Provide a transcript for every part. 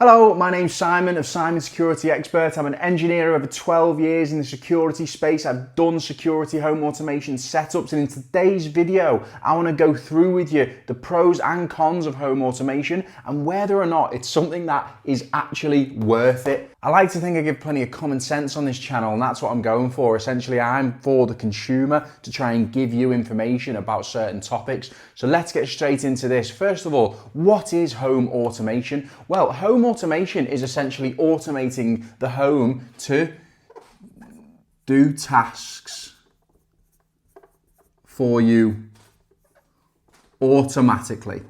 Hello, my name's Simon of Simon Security Expert. I'm an engineer over 12 years in the security space. I've done security home automation setups, and in today's video, I want to go through with you the pros and cons of home automation and whether or not it's something that is actually worth it. I like to think I give plenty of common sense on this channel, and that's what I'm going for. Essentially, I'm for the consumer to try and give you information about certain topics. So let's get straight into this. First of all, what is home automation? Well, home automation is essentially automating the home to do tasks for you automatically.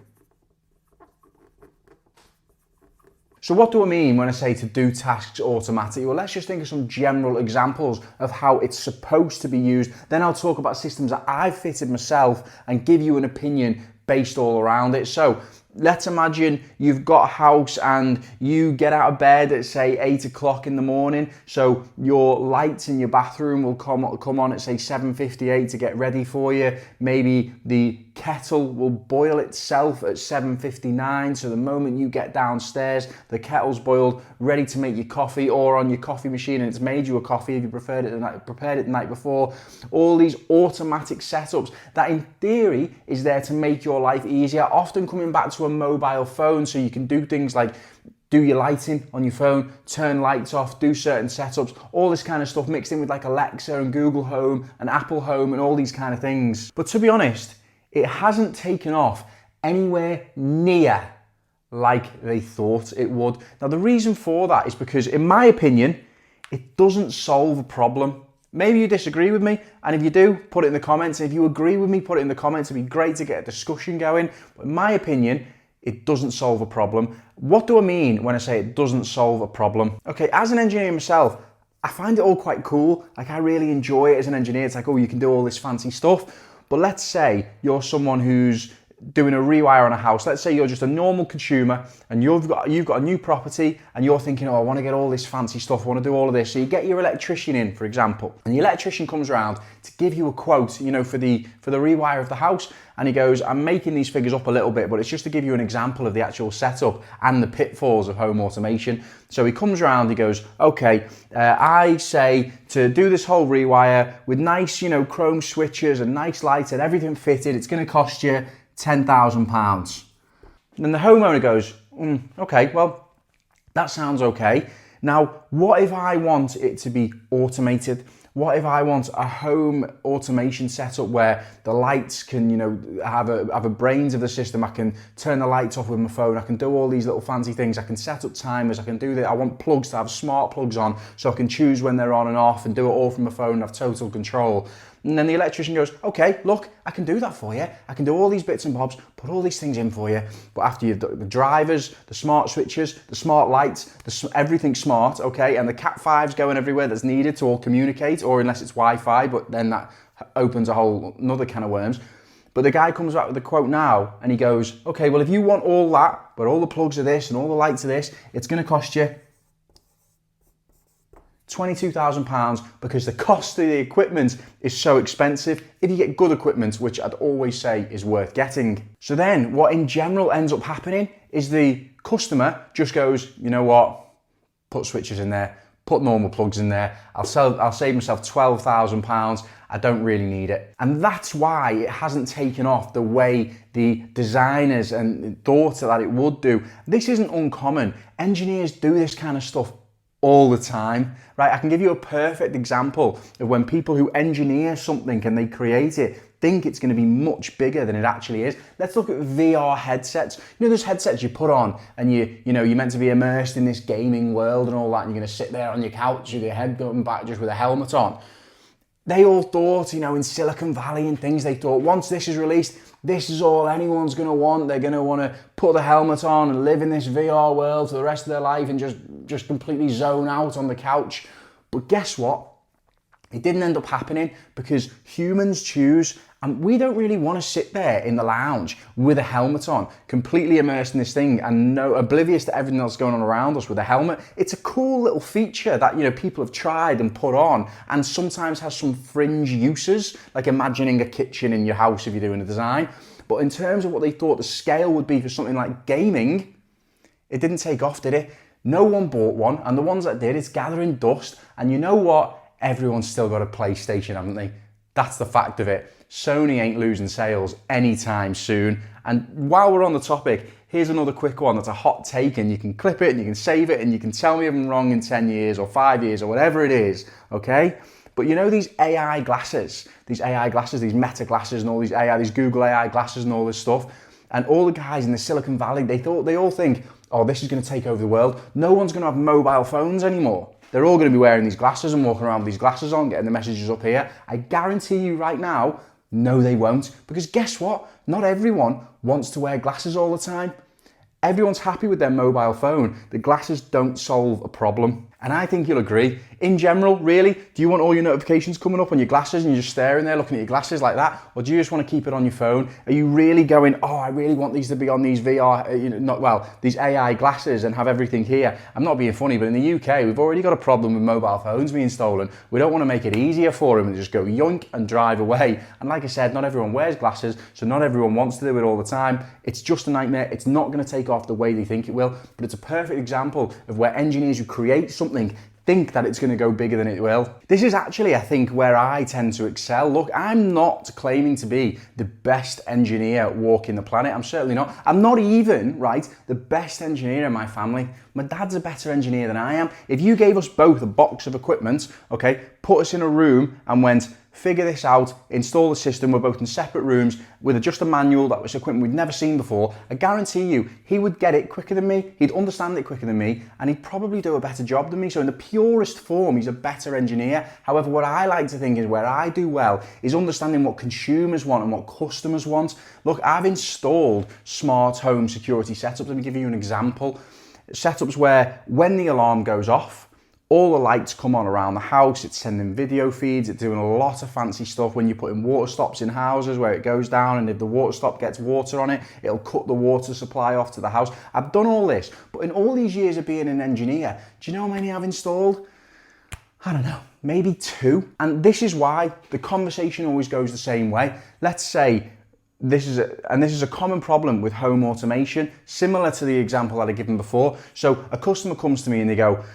So what do I mean when I say to do tasks automatically? Well, let's just think of some general examples of how it's supposed to be used. Then I'll talk about systems that I've fitted myself and give you an opinion based all around it. So let's imagine you've got a house and you get out of bed at say 8 o'clock in the morning. So your lights in your bathroom will come on at say 7:58 to get ready for you. Maybe the kettle will boil itself at 7:59. So the moment you get downstairs, the kettle's boiled, ready to make your coffee, or on your coffee machine and it's made you a coffee if you prepared it the night before. All these automatic setups that in theory is there to make your life easier, often coming back to a mobile phone, so you can do things like do your lighting on your phone, turn lights off, do certain setups, all this kind of stuff mixed in with like Alexa and Google Home and Apple Home and all these kind of things. But to be honest, it hasn't taken off anywhere near like they thought it would. Now the reason for that is because, in my opinion, it doesn't solve a problem. Maybe you disagree with me, and if you do, put it in the comments. If you agree with me, put it in the comments. It'd be great to get a discussion going. But in my opinion, it doesn't solve a problem. What do I mean when I say it doesn't solve a problem? Okay, as an engineer myself, I find it all quite cool. Like, I really enjoy it as an engineer. It's like, oh, you can do all this fancy stuff. But let's say you're someone who's doing a rewire on a house. Let's say you're just a normal consumer and you've got a new property and you're thinking, oh, I want to get all this fancy stuff, I want to do all of this. So you get your electrician in, for example, and the electrician comes around to give you a quote, for the rewire of the house. And he goes, I'm making these figures up a little bit, but it's just to give you an example of the actual setup and the pitfalls of home automation. So he comes around, he goes, okay, I say to do this whole rewire with nice, chrome switches and nice lights and everything fitted, it's going to cost you £10,000. And then the homeowner goes, okay, well, that sounds okay. Now, what if I want it to be automated? What if I want a home automation setup where the lights can, have a brains of the system? I can turn the lights off with my phone. I can do all these little fancy things. I can set up timers. I can do that. I want plugs to have smart plugs on so I can choose when they're on and off and do it all from my phone and have total control. And then the electrician goes, okay, look, I can do that for you. I can do all these bits and bobs, put all these things in for you. But after you've done the drivers, the smart switches, the smart lights, everything smart, okay, and the Cat5's going everywhere that's needed to all communicate, or unless it's Wi-Fi, but then that opens a whole another can of worms. But the guy comes back with the quote now and he goes, okay, well, if you want all that, but all the plugs are this and all the lights are this, it's going to cost you £22,000 because the cost of the equipment is so expensive if you get good equipment, which I'd always say is worth getting. So then what in general ends up happening is the customer just goes, you know what, put switches in there, put normal plugs in there, I'll save myself £12,000, I don't really need it. And that's why it hasn't taken off the way the designers and thought that it would do. This isn't uncommon. Engineers do this kind of stuff all the time, right? I can give you a perfect example of when people who engineer something and they create it think it's going to be much bigger than it actually is. Let's look at VR headsets. Those headsets you put on and you're meant to be immersed in this gaming world and all that, and you're going to sit there on your couch with your head going back just with a helmet on. They all thought, in Silicon Valley and things, they thought once this is released, this is all anyone's going to want. They're going to want to put the helmet on and live in this VR world for the rest of their life and just completely zone out on the couch. But guess what? It didn't end up happening because humans choose, and we don't really want to sit there in the lounge with a helmet on, completely immersed in this thing and oblivious to everything else going on around us with a helmet. It's a cool little feature that people have tried and put on, and sometimes has some fringe uses, like imagining a kitchen in your house if you're doing a design. But in terms of what they thought the scale would be for something like gaming, It didn't take off, did it? No one bought one, and the ones that did, it's gathering dust. And you know what? Everyone's still got a PlayStation, haven't they? That's the fact of it. Sony ain't losing sales anytime soon. And while we're on the topic, here's another quick one that's a hot take, and you can clip it and you can save it and you can tell me if I'm wrong in 10 years or 5 years or whatever it is, okay? But you know these AI glasses, these Meta glasses and all these AI, these Google AI glasses and all this stuff, and all the guys in the Silicon Valley, they all think, oh, this is going to take over the world. No one's going to have mobile phones anymore. They're all going to be wearing these glasses and walking around with these glasses on, getting the messages up here. I guarantee you right now, no, they won't. Because guess what? Not everyone wants to wear glasses all the time. Everyone's happy with their mobile phone. The glasses don't solve a problem. And I think you'll agree. In general, really, do you want all your notifications coming up on your glasses and you're just staring there looking at your glasses like that? Or do you just want to keep it on your phone? Are you really going, oh, I really want these to be on these VR, these AI glasses and have everything here? I'm not being funny, but in the UK, we've already got a problem with mobile phones being stolen. We don't want to make it easier for them and just go yoink and drive away. And like I said, not everyone wears glasses, so not everyone wants to do it all the time. It's just a nightmare. It's not going to take off the way they think it will, but it's a perfect example of where engineers who create something think that it's going to go bigger than it will. This is actually, I think, where I tend to excel. Look, I'm not claiming to be the best engineer walking the planet. I'm certainly not. I'm not even, right, the best engineer in my family. My dad's a better engineer than I am. If you gave us both a box of equipment, okay, put us in a room and went, figure this out, install the system, we're both in separate rooms with just a manual that was equipment we'd never seen before, I guarantee you, he would get it quicker than me, he'd understand it quicker than me, and he'd probably do a better job than me. So in the purest form, he's a better engineer. However, what I like to think is where I do well is understanding what consumers want and what customers want. Look, I've installed smart home security setups. Let me give you an example. Setups where when the alarm goes off, all the lights come on around the house, it's sending video feeds, it's doing a lot of fancy stuff when you're putting water stops in houses where it goes down, and if the water stop gets water on it, it'll cut the water supply off to the house. I've done all this, but in all these years of being an engineer, do you know how many I've installed? I don't know, maybe 2. And this is why the conversation always goes the same way. Let's say this is a common problem with home automation, similar to the example that I given before. So a customer comes to me and they go,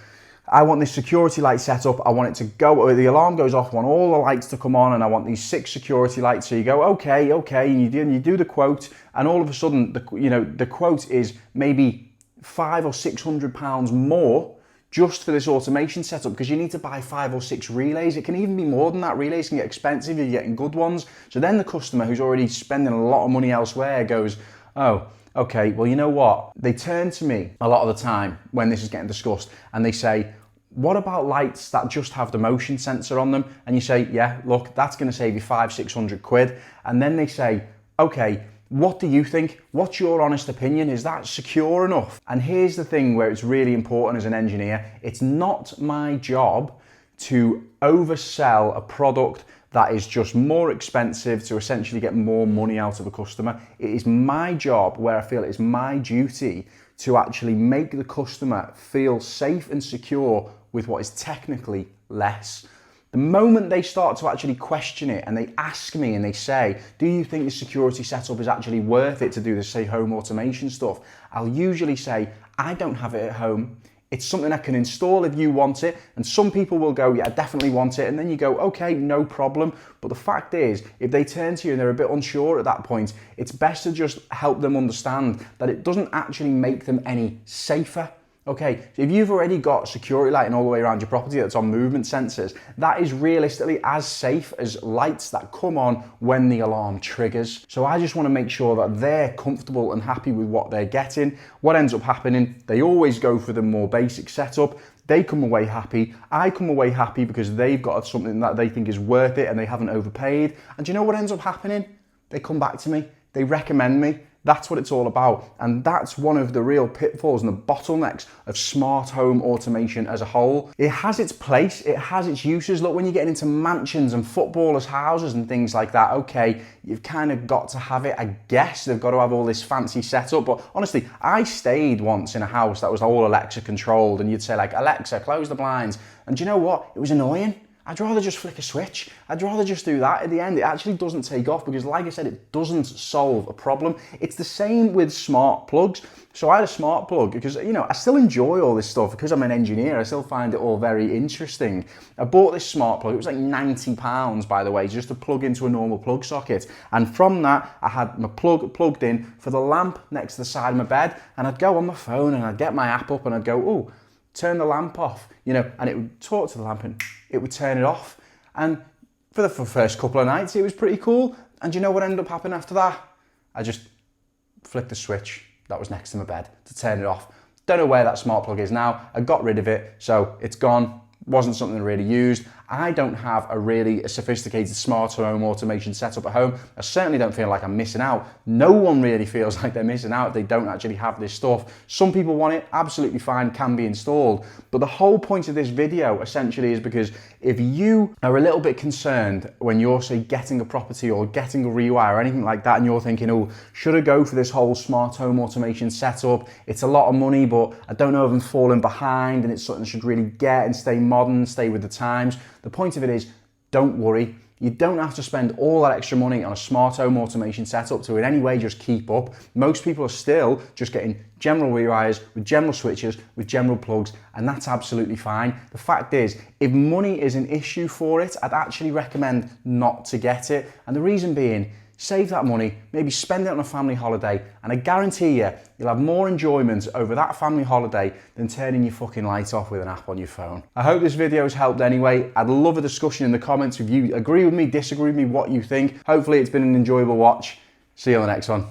I want this security light set up. I want it to go, the alarm goes off, I want all the lights to come on, and I want these 6 security lights. So you go, okay, and you do the quote, and all of a sudden, the quote is maybe £500 or £600 more just for this automation setup, because you need to buy 5 or 6 relays. It can even be more than that. Relays can get expensive if you're getting good ones. So then the customer who's already spending a lot of money elsewhere goes, oh, okay, well, you know what? They turn to me a lot of the time when this is getting discussed and they say, what about lights that just have the motion sensor on them? And you say, yeah, look, that's going to save you 500-600 quid. And then they say, okay, what do you think? What's your honest opinion? Is that secure enough? And here's the thing where it's really important as an engineer. It's not my job to oversell a product that is just more expensive to essentially get more money out of a customer. It is my job, where I feel it is my duty, to actually make the customer feel safe and secure with what is technically less. The moment they start to actually question it and they ask me and they say, do you think the security setup is actually worth it to do this, say, home automation stuff? I'll usually say, I don't have it at home. It's something I can install if you want it. And some people will go, yeah, I definitely want it. And then you go, okay, no problem. But the fact is, if they turn to you and they're a bit unsure at that point, it's best to just help them understand that it doesn't actually make them any safer. Okay, so if you've already got security lighting all the way around your property that's on movement sensors, that is realistically as safe as lights that come on when the alarm triggers. So I just want to make sure that they're comfortable and happy with what they're getting. What ends up happening, they always go for the more basic setup. They come away happy. I come away happy because they've got something that they think is worth it and they haven't overpaid. And do you know what ends up happening? They come back to me. They recommend me. That's what it's all about. And that's one of the real pitfalls and the bottlenecks of smart home automation as a whole. It has its place, it has its uses. Look, when you get into mansions and footballers' houses and things like that, okay, you've kind of got to have it, I guess. They've got to have all this fancy setup. But honestly, I stayed once in a house that was all Alexa controlled, and you'd say like, Alexa, close the blinds. And do you know what? It was annoying. I'd rather just flick a switch. I'd rather just do that. At the end, it actually doesn't take off because, like I said, it doesn't solve a problem. It's the same with smart plugs. So I had a smart plug because, you know, I still enjoy all this stuff because I'm an engineer. I still find it all very interesting. I bought this smart plug. It was like £90, by the way, just to plug into a normal plug socket. And from that, I had my plug plugged in for the lamp next to the side of my bed. And I'd go on my phone and I'd get my app up and I'd go, oh, turn the lamp off, you know, and it would talk to the lamp and it would turn it off. And for the first couple of nights, it was pretty cool. And you know what ended up happening after that? I just flicked the switch that was next to my bed to turn it off. Don't know where that smart plug is now. I got rid of it, so it's gone. Wasn't something I really used. I don't have a really sophisticated smart home automation setup at home. I certainly don't feel like I'm missing out. No one really feels like they're missing out if they don't actually have this stuff. Some people want it, absolutely fine, can be installed. But the whole point of this video essentially is because if you are a little bit concerned when you're, say, getting a property or getting a rewire or anything like that, and you're thinking, oh, should I go for this whole smart home automation setup? It's a lot of money, but I don't know if I'm falling behind and it's something I should really get and stay modern, stay with the times. The point of it is, don't worry. You don't have to spend all that extra money on a smart home automation setup to in any way just keep up. Most people are still just getting general rewires with general switches, with general plugs, and that's absolutely fine. The fact is, if money is an issue for it, I'd actually recommend not to get it. And the reason being, save that money, maybe spend it on a family holiday, and I guarantee you'll have more enjoyment over that family holiday than turning your fucking light off with an app on your phone. I hope this video has helped anyway. I'd love a discussion in the comments if you agree with me, disagree with me, what you think. Hopefully it's been an enjoyable watch. See you on the next one.